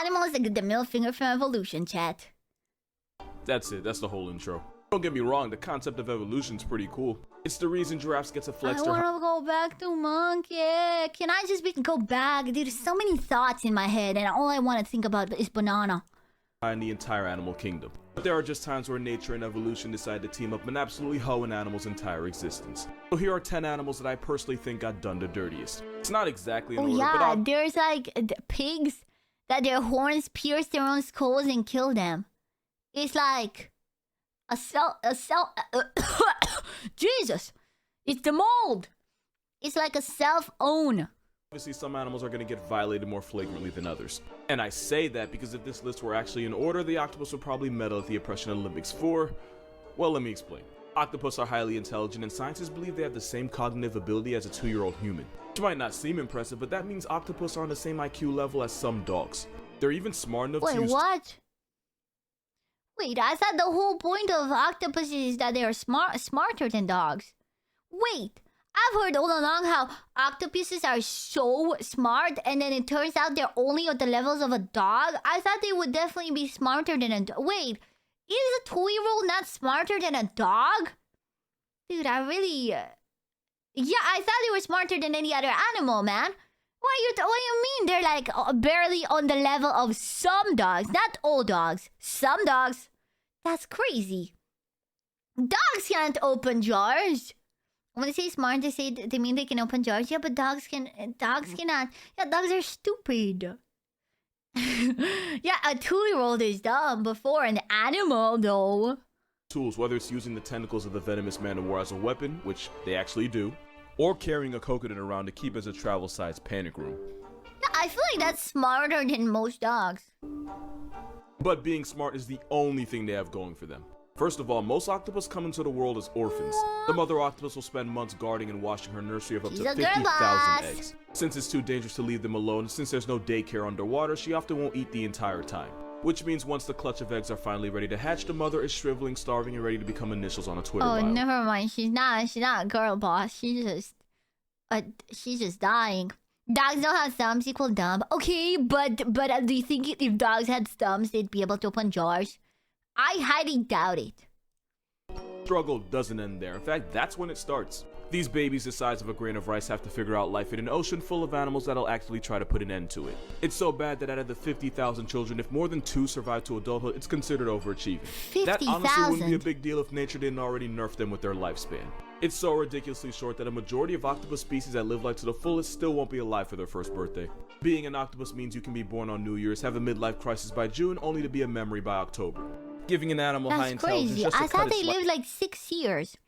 animals that get the middle finger from evolution, chat. That's it. That's the whole intro. Don't get me wrong, the concept of evolution's pretty cool. It's the reason giraffes get to flex I wanna go back to monkey. Can I just go back? Dude, there's so many thoughts in my head, and all I want to think about is banana. in the entire animal kingdom. But there are just times where nature and evolution decide to team up and absolutely hoe an animal's entire existence. So here are 10 animals that I personally think got done the dirtiest. It's not exactly in order, but there's like pigs that their horns pierce their own skulls and kill them. It's like Jesus, it's the mold. It's like a self-own. Obviously, some animals are going to get violated more flagrantly than others. And I say that because if this list were actually in order, the octopus would probably medal at the Oppression Olympics for... Well, let me explain. Octopus are highly intelligent, and scientists believe they have the same cognitive ability as a 2-year-old human. Which might not seem impressive, but that means octopus are on the same IQ level as some dogs. They're even smart enough to use... Wait, what? Wait, I thought the whole point of octopuses is that they are smarter than dogs. Wait, I've heard all along how octopuses are so smart, and then it turns out they're only at the levels of a dog. I thought they would definitely be smarter than a dog. Wait, is a 2-year-old not smarter than a dog? Dude, I really... Yeah, I thought they were smarter than any other animal, man. What do you mean? They're like barely on the level of some dogs, not all dogs. Some dogs. That's crazy. Dogs can't open jars. When they say smart, they mean they can open jars. Yeah, but dogs cannot. Yeah, dogs are stupid. Yeah, a 2-year-old is dumb before an animal, though. Tools, whether it's using the tentacles of the venomous man of war as a weapon, which they actually do, or carrying a coconut around to keep as a travel-sized panic room. Yeah, I feel like that's smarter than most dogs. But being smart is the only thing they have going for them. First of all, most octopus come into the world as orphans. The mother octopus will spend months guarding and washing her nursery of up to 50,000 eggs. Since it's too dangerous to leave them alone, since there's no daycare underwater, she often won't eat the entire time. Which means once the clutch of eggs are finally ready to hatch, the mother is shriveling, starving, and ready to become initials on a Twitter bio. Oh, never mind. She's not a girl boss. She's just dying. Dogs don't have thumbs equal dumb. Okay, but do you think if dogs had thumbs, they'd be able to open jars? I highly doubt it. Struggle doesn't end there. In fact, that's when it starts. These babies the size of a grain of rice have to figure out life in an ocean full of animals that'll actually try to put an end to it. It's so bad that out of the 50,000 children, if more than 2 survive to adulthood, it's considered overachieving. 50,000? That honestly wouldn't be a big deal if nature didn't already nerf them with their lifespan. It's so ridiculously short that a majority of octopus species that live life to the fullest still won't be alive for their first birthday. Being an octopus means you can be born on New Year's, have a midlife crisis by June, only to be a memory by October. Giving an animal high intelligence just to I thought they lived like 6 years.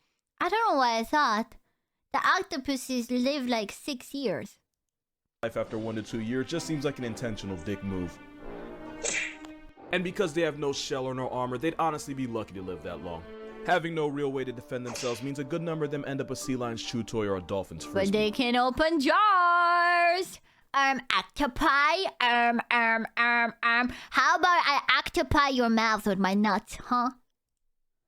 I don't know why I thought. The octopuses live like 6 years. Life after 1 to 2 years just seems like an intentional dick move. And because they have no shell or no armor, they'd honestly be lucky to live that long. Having no real way to defend themselves means a good number of them end up a sea lion's chew toy or a dolphin's frisbee. But they can open jars! Octopi, How about I octopi your mouth with my nuts, huh?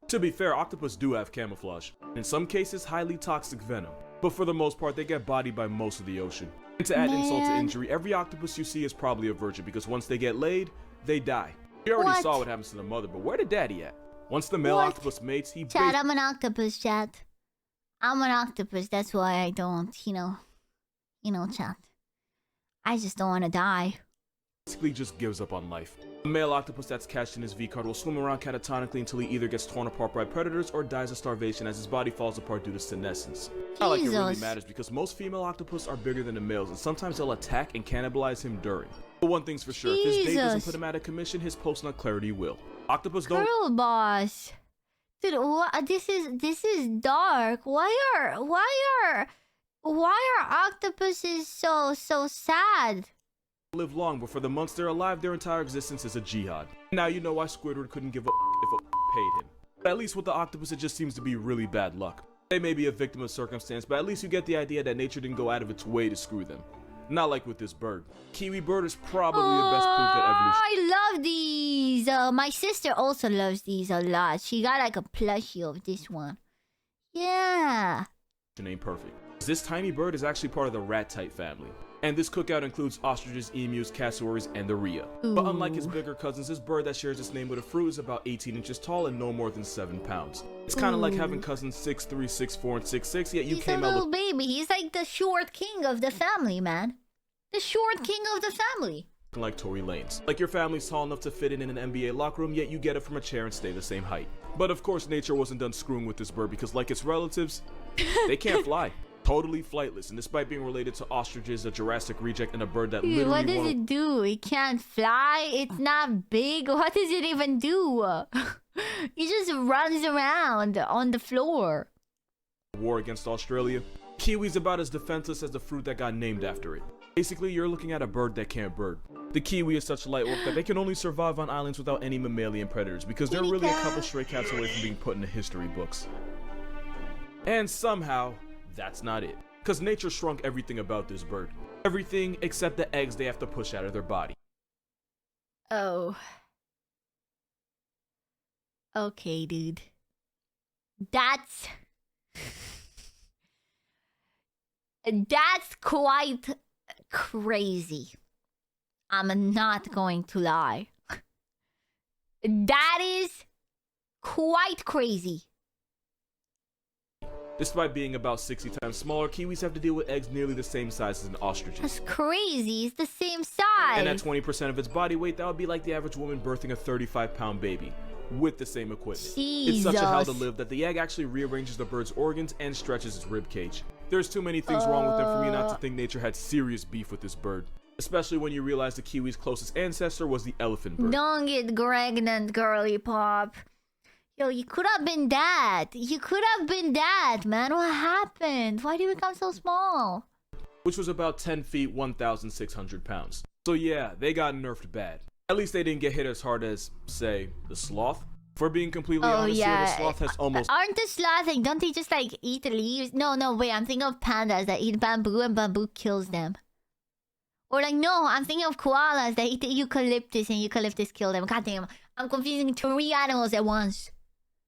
To be fair, octopus do have camouflage. In some cases, highly toxic venom. But for the most part, they get bodied by most of the ocean. And to add insult to injury, every octopus you see is probably a virgin because once they get laid, they die. We already saw what happens to the mother, but where the daddy at? Once the male octopus mates, he... Chat, I'm an octopus, chat. I'm an octopus, that's why I don't, chat. I just don't want to die. Basically just gives up on life. The male octopus that's catched in his V-card will swim around catatonically until he either gets torn apart by predators or dies of starvation as his body falls apart due to senescence. Not like it really matters because most female octopus are bigger than the males and sometimes they'll attack and cannibalize him during. But one thing's for sure, if his date doesn't put him out of commission, his post-nut clarity will. Octopus don't... Girl boss. Dude, this is dark. Why are octopuses so sad? Live long, but for the months they're alive, their entire existence is a jihad. Now you know why Squidward couldn't give a if a paid him. But at least with the octopus, it just seems to be really bad luck. They may be a victim of circumstance, but at least you get the idea that nature didn't go out of its way to screw them. Not like with this bird. Kiwi bird is probably the best proof that evolution... I love these! My sister also loves these a lot. She got like a plushie of this one. Yeah. Ain't perfect. This tiny bird is actually part of the rat-type family. And this cookout includes ostriches, emus, cassowaries, and the rhea. But unlike his Ooh. bigger cousins, this bird that shares its name with a fruit is about 18 inches tall and no more than 7 pounds. It's kind of like having cousins 6'3", 6'4", and 6'6", yet you He's came a out little baby. He's like the short king of the family, man. The short king of the family. looking like Tory Lanez. Like your family's tall enough to fit in an NBA locker room, yet you get it from a chair and stay the same height. But of course, nature wasn't done screwing with this bird because like its relatives, they can't fly. Totally flightless, and despite being related to ostriches, a Jurassic reject, and a bird that literally what does it do? It can't fly? It's not big? What does it even do? It just runs around on the floor. war against Australia, kiwi's about as defenseless as the fruit that got named after it. Basically, you're looking at a bird that can't bird. The kiwi is such light work that they can only survive on islands without any mammalian predators because they're really a couple stray cats away from being put in the history books. And somehow, that's not it. Because nature shrunk everything about this bird. Everything except the eggs they have to push out of their body. Oh. Okay, dude. That's quite crazy. I'm not going to lie. That is quite crazy. Despite being about 60 times smaller, kiwis have to deal with eggs nearly the same size as an ostrich. That's crazy. It's the same size. And at 20% of its body weight, that would be like the average woman birthing a 35-pound baby with the same equipment. Jesus. It's such a hell to live that the egg actually rearranges the bird's organs and stretches its rib cage. There's too many things wrong with them for me not to think nature had serious beef with this bird. Especially when you realize the kiwi's closest ancestor was the elephant bird. Don't get pregnant, girly pop. Yo, you could have been that. You could have been that, man. What happened? Why did you become so small? Which was about 10 feet, 1,600 pounds. So yeah, they got nerfed bad. At least they didn't get hit as hard as, say, the sloth. For being completely honest here, the sloth has almost... Aren't the sloths, like, don't they just, like, eat the leaves? No, wait, I'm thinking of pandas that eat bamboo and bamboo kills them. Or, like, no, I'm thinking of koalas that eat the eucalyptus and eucalyptus kill them. God damn, I'm confusing 3 animals at once.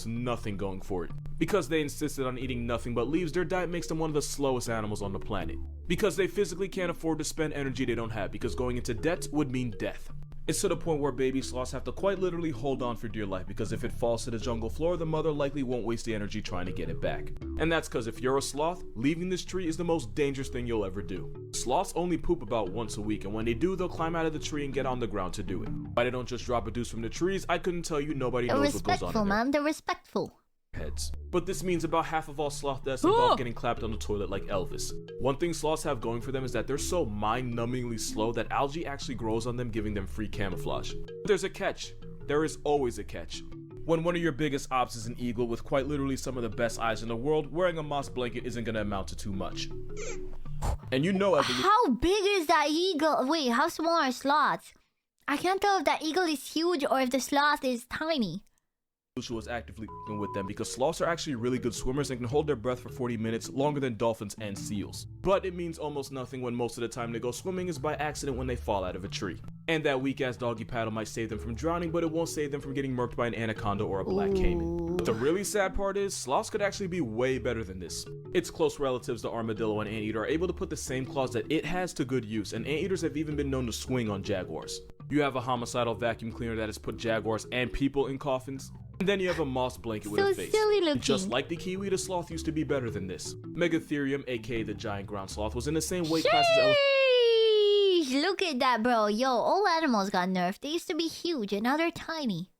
Nothing going for it. Because they insisted on eating nothing but leaves, their diet makes them one of the slowest animals on the planet. Because they physically can't afford to spend energy they don't have, because going into debt would mean death. It's to the point where baby sloths have to quite literally hold on for dear life, because if it falls to the jungle floor, the mother likely won't waste the energy trying to get it back. And that's because if you're a sloth, leaving this tree is the most dangerous thing you'll ever do. Sloths only poop about once a week, and when they do, they'll climb out of the tree and get on the ground to do it. Why they don't just drop a deuce from the trees, I couldn't tell you. Nobody knows what goes on in Respectful, man. They're respectful. Heads. But this means about half of all sloth deaths involve getting clapped on the toilet like Elvis. One thing sloths have going for them is that they're so mind-numbingly slow that algae actually grows on them, giving them free camouflage. But there's a catch. There is always a catch. When one of your biggest ops is an eagle with quite literally some of the best eyes in the world, wearing a moss blanket isn't gonna amount to too much. And you know how big is that eagle? Wait, how small are sloths? I can't tell if that eagle is huge or if the sloth is tiny. was actively with them because sloths are actually really good swimmers and can hold their breath for 40 minutes, longer than dolphins and seals. But it means almost nothing when most of the time they go swimming is by accident when they fall out of a tree. And that weak-ass doggy paddle might save them from drowning, but it won't save them from getting murked by an anaconda or a black caiman. But the really sad part is, sloths could actually be way better than this. Its close relatives, the armadillo and anteater, are able to put the same claws that it has to good use, and anteaters have even been known to swing on jaguars. You have a homicidal vacuum cleaner that has put jaguars and people in coffins. And then you have a moss blanket with a face. Silly looking. Just like the kiwi, the sloth used to be better than this. Megatherium, aka the giant ground sloth, was in the same weight class as elephants. Look at that, bro. Yo, all animals got nerfed. They used to be huge and now they're tiny.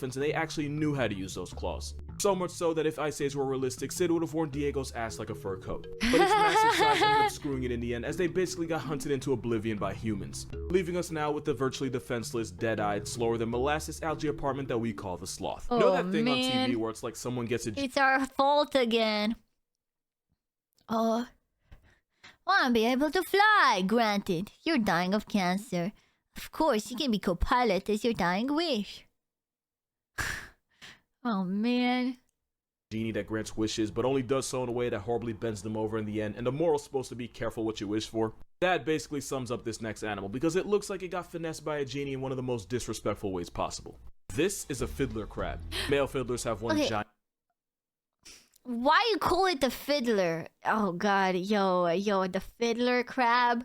And they actually knew how to use those claws. So much so that if Ice Age were realistic, Sid would have worn Diego's ass like a fur coat. But its massive size ended up screwing it in the end, as they basically got hunted into oblivion by humans, leaving us now with the virtually defenseless, dead-eyed, slower than molasses algae apartment that we call the sloth. Oh, know that thing on man. TV where it's like someone gets a... It's our fault again. Oh. Wanna be able to fly, granted. You're dying of cancer. Of course, you can be co-pilot as your dying wish. Oh, man. Genie that grants wishes, but only does so in a way that horribly bends them over in the end, and the moral's supposed to be careful what you wish for. That basically sums up this next animal, because it looks like it got finessed by a genie in one of the most disrespectful ways possible. This is a fiddler crab. Male fiddlers have one giant... Why you call it the Fiddler? Oh god, yo, the Fiddler crab?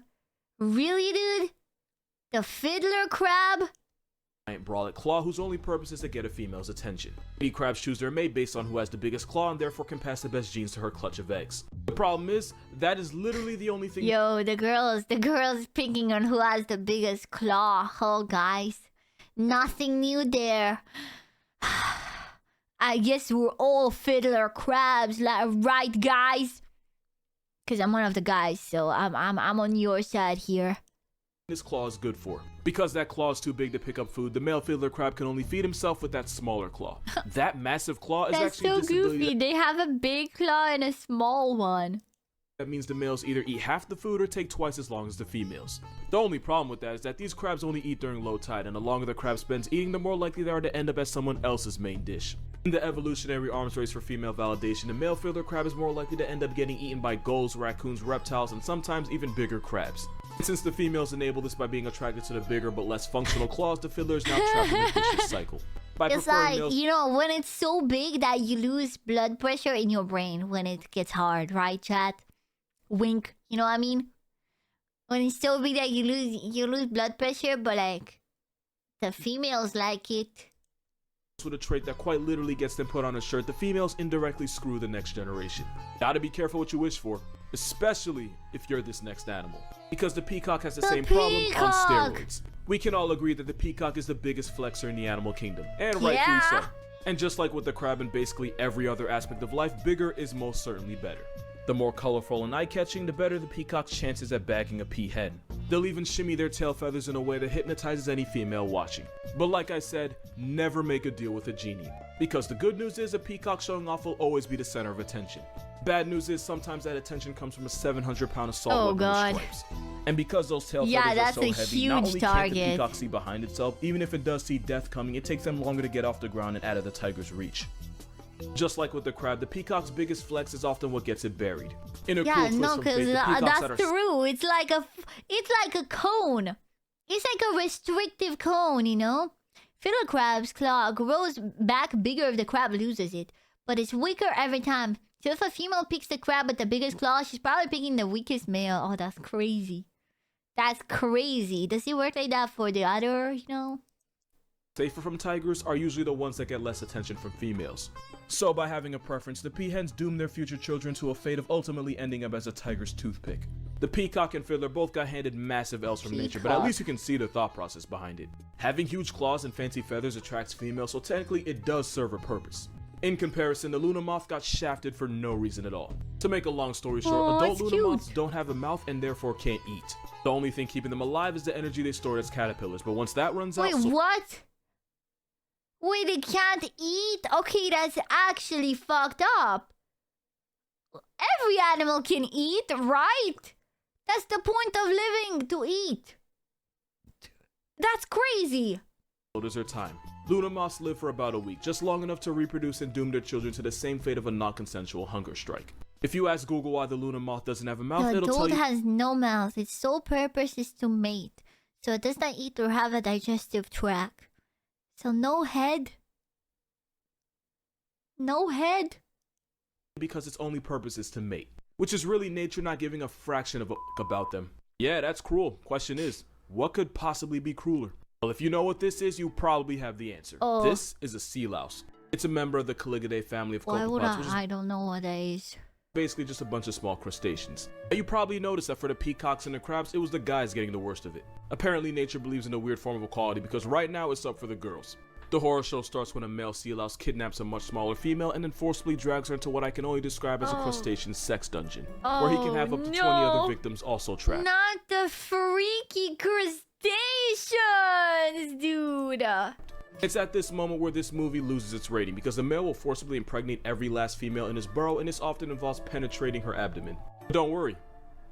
Really, dude? The Fiddler crab? Giant bralette claw whose only purpose is to get a female's attention. Bee crabs choose their mate based on who has the biggest claw and therefore can pass the best genes to her clutch of eggs. The problem is, that is literally the only thing— Yo, the girls picking on who has the biggest claw. Oh, guys. Nothing new there. I guess we're all Fiddler crabs, right, guys? Because I'm one of the guys, so I'm on your side here. This claw is good for. Because that claw is too big to pick up food, the male fiddler crab can only feed himself with that smaller claw. That massive claw is That's actually so goofy. They have a big claw and a small one. That means the males either eat half the food or take twice as long as the females. The only problem with that is that these crabs only eat during low tide, and the longer the crab spends eating, the more likely they are to end up as someone else's main dish. In the evolutionary arms race for female validation, the male fiddler crab is more likely to end up getting eaten by gulls, raccoons, reptiles, and sometimes even bigger crabs. And since the females enable this by being attracted to the bigger but less functional claws, the fiddler is now trapped in a vicious cycle. By It's like, you know, when it's so big that you lose blood pressure in your brain when it gets hard, right, chat? Wink, you know what I mean? When it's so big that you lose blood pressure, but like the females like it. With a trait that quite literally gets them put on a shirt, the females indirectly screw the next generation. Gotta be careful what you wish for, especially if you're this next animal. Because the peacock has the same problem on steroids. We can all agree that the peacock is the biggest flexor in the animal kingdom, and rightfully so. And just like with the crab and basically every other aspect of life, bigger is most certainly better. The more colorful and eye-catching, the better the peacock's chances at bagging a peahen. They'll even shimmy their tail feathers in a way that hypnotizes any female watching. But like I said, never make a deal with a genie. Because the good news is a peacock showing off will always be the center of attention. Bad news is sometimes that attention comes from a 700-pound assault weapon with stripes. And because those tail feathers are so heavy, not only can't the peacock see behind itself, even if it does see death coming, it takes them longer to get off the ground and out of the tiger's reach. Just like with the crab, the peacock's biggest flex is often what gets it buried. In a cool twist from fate, the peacocks that's true. It's like a cone. It's like a restrictive cone, you know. Fiddler crab's claw grows back bigger if the crab loses it, but it's weaker every time. So if a female picks the crab with the biggest claw, she's probably picking the weakest male. Oh, that's crazy. That's crazy. Does it work like that for the other, you know? Safer from tigers are usually the ones that get less attention from females. So by having a preference, the peahens doom their future children to a fate of ultimately ending up as a tiger's toothpick. The peacock and fiddler both got handed massive L's from nature, but at least you can see the thought process behind it. Having huge claws and fancy feathers attracts females, so technically it does serve a purpose. In comparison, the Luna moth got shafted for no reason at all. To make a long story short, adult Luna moths don't have a mouth and therefore can't eat. The only thing keeping them alive is the energy they stored as caterpillars, but once that runs out— Wait, what? Wait, they can't eat? Okay, that's actually fucked up. Every animal can eat, right? That's the point of living, to eat. That's crazy. Is their time. Luna moths live for about a week, just long enough to reproduce and doom their children to the same fate of a non-consensual hunger strike. If you ask Google why the Luna moth doesn't have a mouth, it'll tell you— The adult has no mouth. Its sole purpose is to mate, so it does not eat or have a digestive tract. So no head? No head? Because its only purpose is to mate, which is really nature not giving a fraction of a about them. Yeah, that's cruel. Question is, what could possibly be crueler? Well, if you know what this is, you probably have the answer. This is a sea louse. It's a member of the Caligidae family of copepods, which is— I don't know what that is. Basically just a bunch of small crustaceans. You probably noticed that for the peacocks and the crabs, it was the guys getting the worst of it. Apparently nature believes in a weird form of equality because right now it's up for the girls. The horror show starts when a male sea louse kidnaps a much smaller female and then forcibly drags her into what I can only describe as a crustacean sex dungeon, where he can have up to 20 other victims also trapped. Not the freaky crustaceans, dude. It's at this moment where this movie loses its rating because the male will forcibly impregnate every last female in his burrow, and this often involves penetrating her abdomen. But don't worry,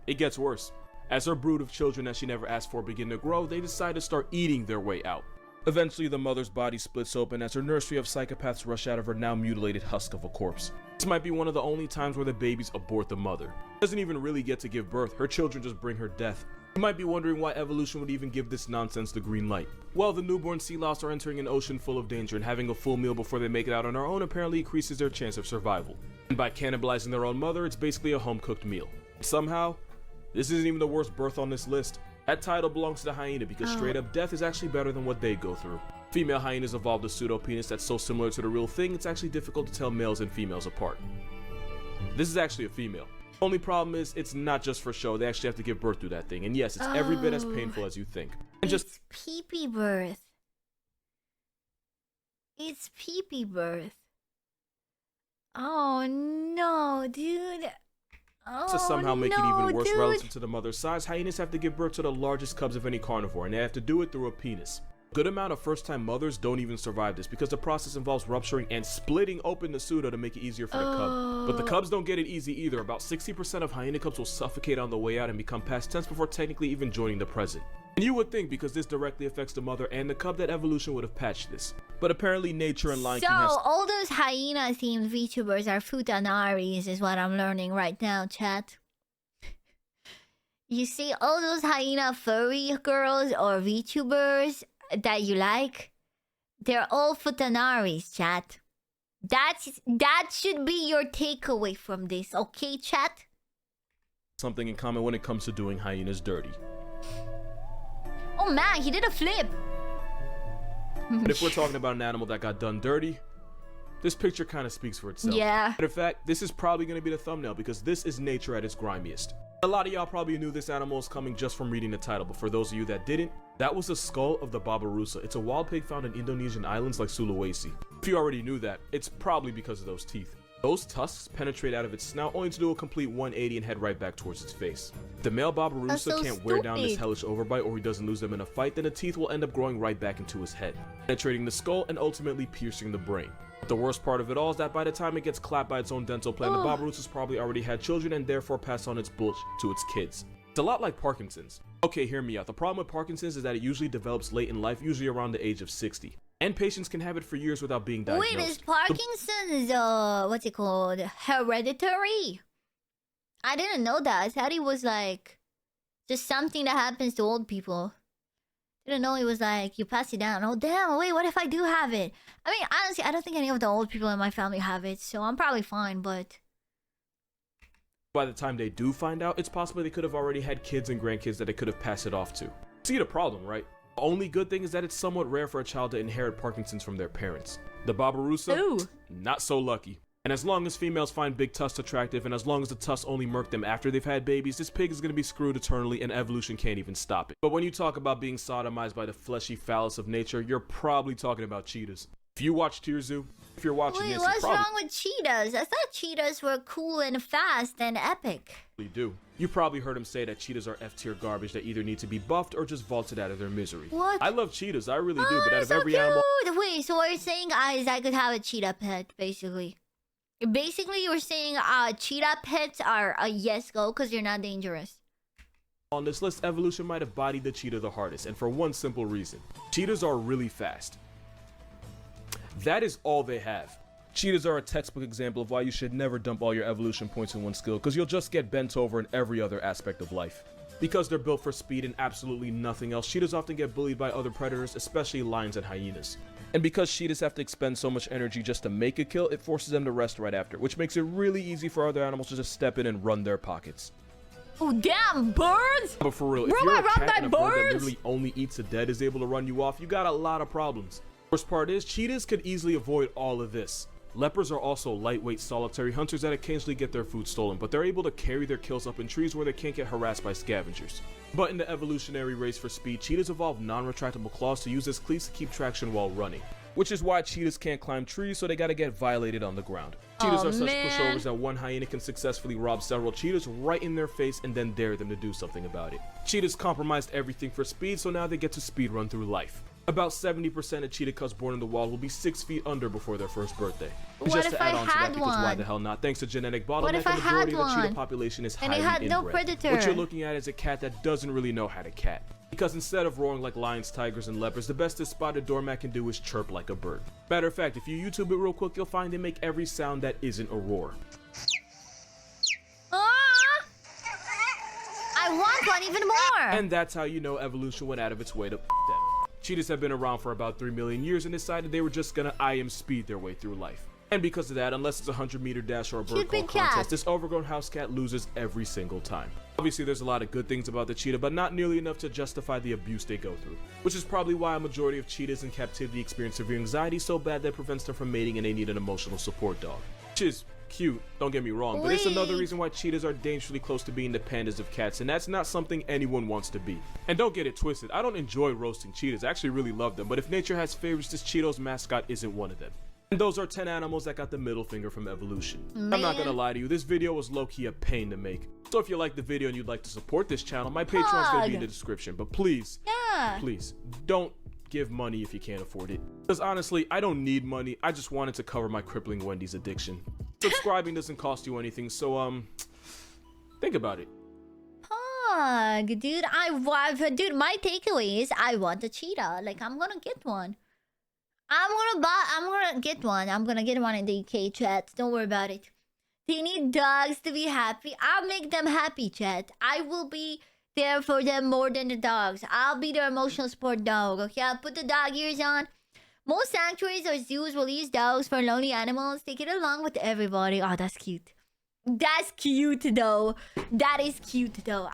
it gets worse. As her brood of children that she never asked for begin to grow, they decide to start eating their way out. Eventually, the mother's body splits open as her nursery of psychopaths rush out of her now mutilated husk of a corpse. This might be one of the only times where the babies abort the mother. She doesn't even really get to give birth, her children just bring her death. You might be wondering why evolution would even give this nonsense the green light. Well, the newborn sea louse are entering an ocean full of danger, and having a full meal before they make it out on their own apparently increases their chance of survival. And by cannibalizing their own mother, it's basically a home-cooked meal. Somehow, this isn't even the worst birth on this list. That title belongs to the hyena because straight up death is actually better than what they go through. Female hyenas evolved a pseudo-penis that's so similar to the real thing, it's actually difficult to tell males and females apart. This is actually a female. Only problem is, it's not just for show, they actually have to give birth to that thing. And yes, it's every bit as painful as you think. And it's Pipi birth. It's Pipi birth. Oh no, dude. To somehow make it even worse relative to the mother's size, hyenas have to give birth to the largest cubs of any carnivore, and they have to do it through a penis. A good amount of first-time mothers don't even survive this because the process involves rupturing and splitting open the pseudo to make it easier for the cub. But the cubs don't get it easy either. About 60% of hyena cubs will suffocate on the way out and become past tense before technically even joining the present. And you would think because this directly affects the mother and the cub that evolution would have patched this. But apparently nature and Lion King has... So, all those hyena-themed VTubers are futanaris is what I'm learning right now, chat. You see, all those hyena furry girls or VTubers that you like, they're all futanaris, chat. That should be your takeaway from this, okay, chat? Something in common when it comes to doing hyenas dirty. Oh man, he did a flip. But if we're talking about an animal that got done dirty, this picture kind of speaks for itself. Yeah. Matter of fact, this is probably going to be the thumbnail because this is nature at its grimiest. A lot of y'all probably knew this animal is coming just from reading the title, but for those of you that didn't, that was the skull of the Babirusa. It's a wild pig found in Indonesian islands like Sulawesi. If you already knew that, it's probably because of those teeth. Those tusks penetrate out of its snout only to do a complete 180 and head right back towards its face. If the male Babirusa can't wear down this hellish overbite or he doesn't lose them in a fight, then the teeth will end up growing right back into his head, penetrating the skull and ultimately piercing the brain. But the worst part of it all is that by the time it gets clapped by its own dental plan, the Babirusa's probably already had children and therefore passed on its bullshit to its kids. It's a lot like Parkinson's. Okay, hear me out. The problem with Parkinson's is that it usually develops late in life, usually around the age of 60. And patients can have it for years without being diagnosed. Wait, is Parkinson's, what's it called? Hereditary? I didn't know that. I thought it was like just something that happens to old people. Didn't know it was like you pass it down. Oh damn, wait, what if I do have it? I mean, honestly, I don't think any of the old people in my family have it, so I'm probably fine, but... By the time they do find out, it's possible they could have already had kids and grandkids that they could have passed it off to. See the problem, right? The only good thing is that it's somewhat rare for a child to inherit Parkinson's from their parents. The Babirusa, not so lucky. And as long as females find big tusks attractive, and as long as the tusks only murk them after they've had babies, this pig is going to be screwed eternally and evolution can't even stop it. But when you talk about being sodomized by the fleshy phallus of nature, you're probably talking about cheetahs. If you watch Tearzu, if you're watching Wait, this, what's wrong with cheetahs? I thought cheetahs were cool and fast and epic. You probably heard him say that cheetahs are F-tier garbage that either need to be buffed or just vaulted out of their misery. What? I love cheetahs, I really do, but out of so every cute. animal... Wait, so what you're saying is I could have a cheetah pet, basically. Basically, you're saying cheetah pets are a yes go because you're not dangerous. On this list, evolution might have bodied the cheetah the hardest, and for one simple reason. Cheetahs are really fast. That is all they have. Cheetahs are a textbook example of why you should never dump all your evolution points in one skill, because you'll just get bent over in every other aspect of life. Because they're built for speed and absolutely nothing else, cheetahs often get bullied by other predators, especially lions and hyenas. And because cheetahs have to expend so much energy just to make a kill, it forces them to rest right after, which makes it really easy for other animals to just step in and run their pockets. Oh damn, birds! But for real, if you're a cat and a bird that literally only eats the dead is able to run you off, you got a lot of problems. Worst part is, cheetahs could easily avoid all of this. Leopards are also lightweight solitary hunters that occasionally get their food stolen, but they're able to carry their kills up in trees where they can't get harassed by scavengers. But in the evolutionary race for speed, cheetahs evolved non-retractable claws to use as cleats to keep traction while running. Which is why cheetahs can't climb trees, so they gotta get violated on the ground. Cheetahs are such pushovers that one hyena can successfully rob several cheetahs right in their face and then dare them to do something about it. Cheetahs compromised everything for speed, so now they get to speed run through life. About 70% of cheetah cubs born in the wild will be 6 feet under before their first birthday. And just to add on to that, because why the hell not? Thanks to genetic bottleneck, the majority of the cheetah population is highly inbred. No predator. What you're looking at is a cat that doesn't really know how to cat. Because instead of roaring like lions, tigers, and leopards, the best this spotted doormat can do is chirp like a bird. Matter of fact, if you YouTube it real quick, you'll find they make every sound that isn't a roar. I want one even more! And that's how you know evolution went out of its way to them. Cheetahs have been around for about 3 million years and decided they were just gonna IM speed their way through life. And because of that, unless it's a 100-meter dash or a bird call contest, this overgrown house cat loses every single time. Obviously, there's a lot of good things about the cheetah, but not nearly enough to justify the abuse they go through. Which is probably why a majority of cheetahs in captivity experience severe anxiety so bad that it prevents them from mating and they need an emotional support dog. Which is cute, don't get me wrong, but it's another reason why cheetahs are dangerously close to being the pandas of cats, and that's not something anyone wants to be. And don't get it twisted, I don't enjoy roasting cheetahs, I actually really love them, but if nature has favorites, this Cheetos mascot isn't one of them. And those are 10 animals that got the middle finger from evolution. I'm not gonna lie to you, this video was low-key a pain to make. So if you like the video and you'd like to support this channel, my Patreon's gonna be in the description, but please, please, don't give money if you can't afford it. Because honestly, I don't need money, I just wanted to cover my crippling Wendy's addiction. Subscribing doesn't cost you anything, so think about it. Dude, dude, my takeaway is I want a cheetah. Like, I'm gonna get one. I'm gonna get one. I'm gonna get one in the UK, chat. Don't worry about it. They need dogs to be happy. I'll make them happy, chat. I will be there for them more than the dogs. I'll be their emotional support dog, okay? I'll put the dog ears on. Most sanctuaries or zoos will use dogs for lonely animals. They get along with everybody. Oh, that's cute. That's cute, though. That is cute, though.